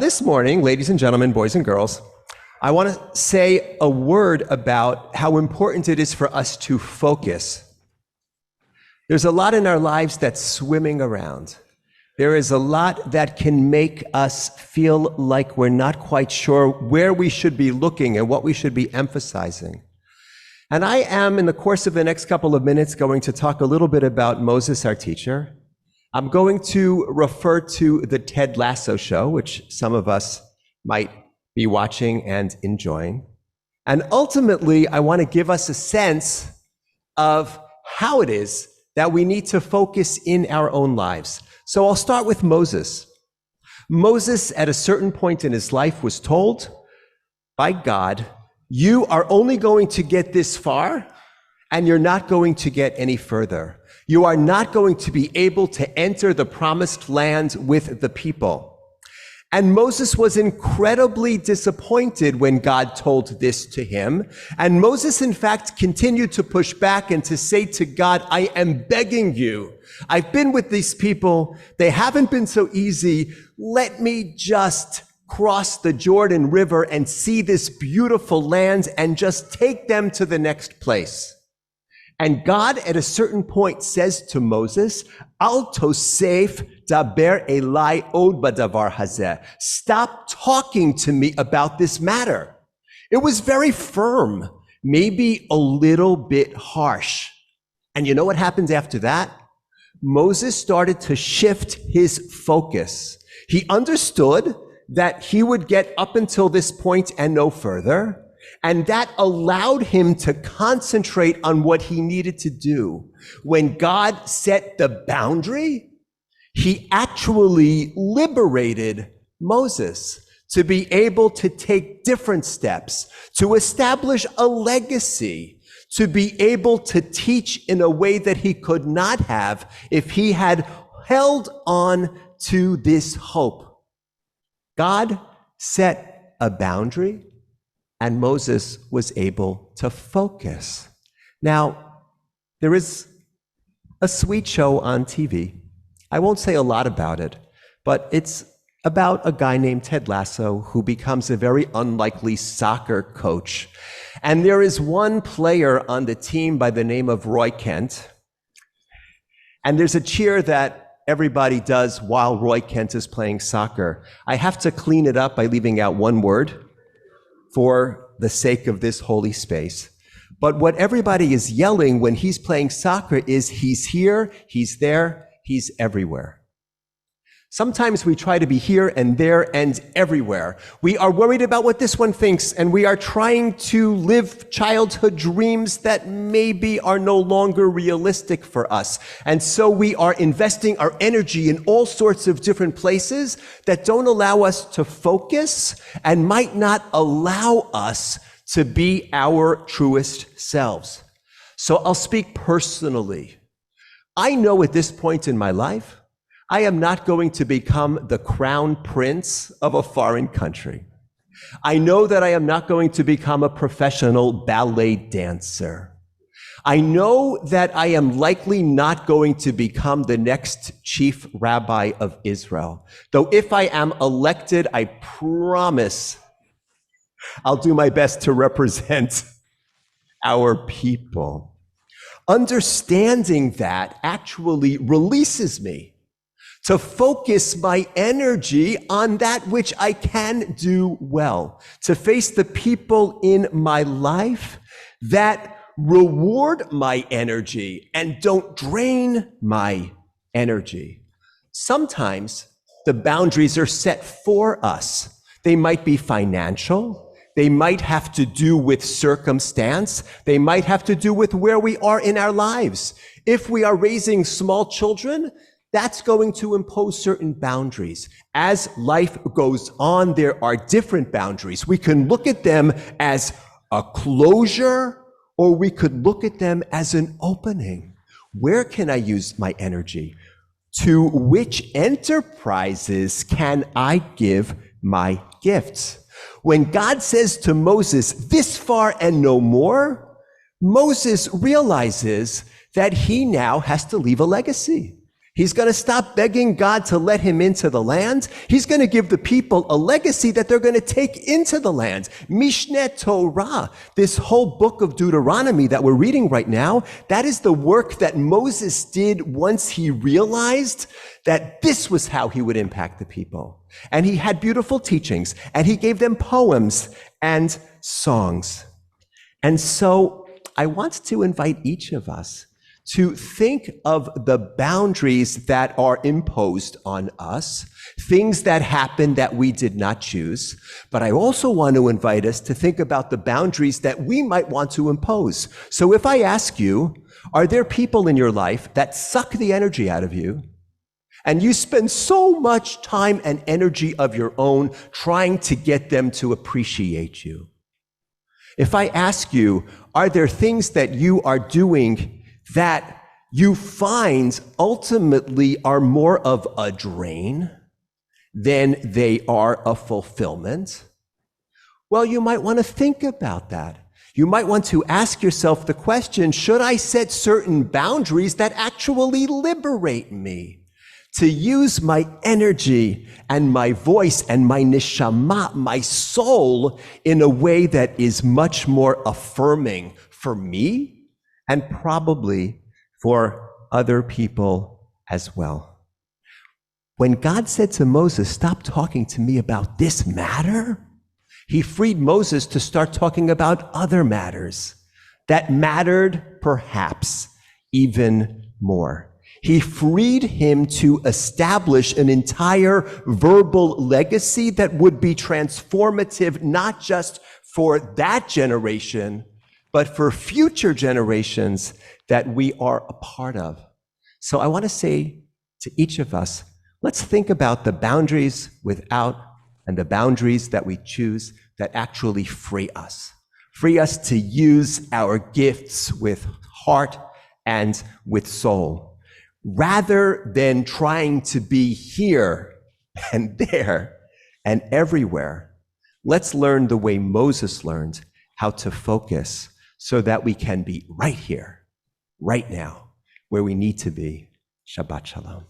This morning, ladies and gentlemen, boys and girls, I want to say a word about how important it is for us to focus. There's a lot in our lives that's swimming around. There is a lot that can make us feel like we're not quite sure where we should be looking and what we should be emphasizing. And I am, in the course of the next couple of minutes, going to talk a little bit about Moses, our teacher. I'm going to refer to the Ted Lasso show, which some of us might be watching and enjoying. And ultimately, I want to give us a sense of how it is that we need to focus in our own lives. So I'll start with Moses. Moses, at a certain point in his life, was told by God, you are only going to get this far, and you're not going to get any further. You are not going to be able to enter the promised land with the people. And Moses was incredibly disappointed when God told this to him. And Moses, in fact, continued to push back and to say to God, I am begging you. I've been with these people. They haven't been so easy. Let me just cross the Jordan River and see this beautiful land and just take them to the next place. And God, at a certain point, says to Moses, Al tosef daber elai od badavar hazeh. Stop talking to me about this matter. It was very firm, maybe a little bit harsh. And you know what happened after that? Moses started to shift his focus. He understood that he would get up until this point and no further. And that allowed him to concentrate on what he needed to do. When God set the boundary, he actually liberated Moses to be able to take different steps, to establish a legacy, to be able to teach in a way that he could not have if he had held on to this hope. God set a boundary, and Moses was able to focus. Now, there is a sweet show on TV. I won't say a lot about it, but it's about a guy named Ted Lasso who becomes a very unlikely soccer coach. And there is one player on the team by the name of Roy Kent. And there's a cheer that everybody does while Roy Kent is playing soccer. I have to clean it up by leaving out one word for the sake of this holy space. But what everybody is yelling when he's playing soccer is he's here, he's there, he's everywhere. Sometimes we try to be here and there and everywhere. We are worried about what this one thinks, and we are trying to live childhood dreams that maybe are no longer realistic for us. And so we are investing our energy in all sorts of different places that don't allow us to focus and might not allow us to be our truest selves. So I'll speak personally. I know at this point in my life, I am not going to become the crown prince of a foreign country. I know that I am not going to become a professional ballet dancer. I know that I am likely not going to become the next chief rabbi of Israel. Though if I am elected, I promise I'll do my best to represent our people. Understanding that actually releases me to focus my energy on that which I can do well, to face the people in my life that reward my energy and don't drain my energy. Sometimes the boundaries are set for us. They might be financial. They might have to do with circumstance. They might have to do with where we are in our lives. If we are raising small children, that's going to impose certain boundaries. As life goes on, there are different boundaries. We can look at them as a closure, or we could look at them as an opening. Where can I use my energy? To which enterprises can I give my gifts? When God says to Moses, this far and no more, Moses realizes that he now has to leave a legacy. He's going to stop begging God to let him into the land. He's going to give the people a legacy that they're going to take into the land. Mishneh Torah, this whole book of Deuteronomy that we're reading right now, that is the work that Moses did once he realized that this was how he would impact the people. And he had beautiful teachings, and he gave them poems and songs. And so I want to invite each of us to think of the boundaries that are imposed on us, things that happen that we did not choose. But I also want to invite us to think about the boundaries that we might want to impose. So if I ask you, are there people in your life that suck the energy out of you, and you spend so much time and energy of your own trying to get them to appreciate you? If I ask you, are there things that you are doing that you find ultimately are more of a drain than they are a fulfillment? Well, you might want to think about that. You might want to ask yourself the question, should I set certain boundaries that actually liberate me to use my energy and my voice and my neshama, my soul, in a way that is much more affirming for me and probably for other people as well? When God said to Moses, stop talking to me about this matter, he freed Moses to start talking about other matters that mattered perhaps even more. He freed him to establish an entire verbal legacy that would be transformative, not just for that generation, but for future generations that we are a part of. So I want to say to each of us, let's think about the boundaries without and the boundaries that we choose that actually free us. Free us to use our gifts with heart and with soul, rather than trying to be here and there and everywhere. Let's learn the way Moses learned how to focus so that we can be right here, right now, where we need to be. Shabbat Shalom.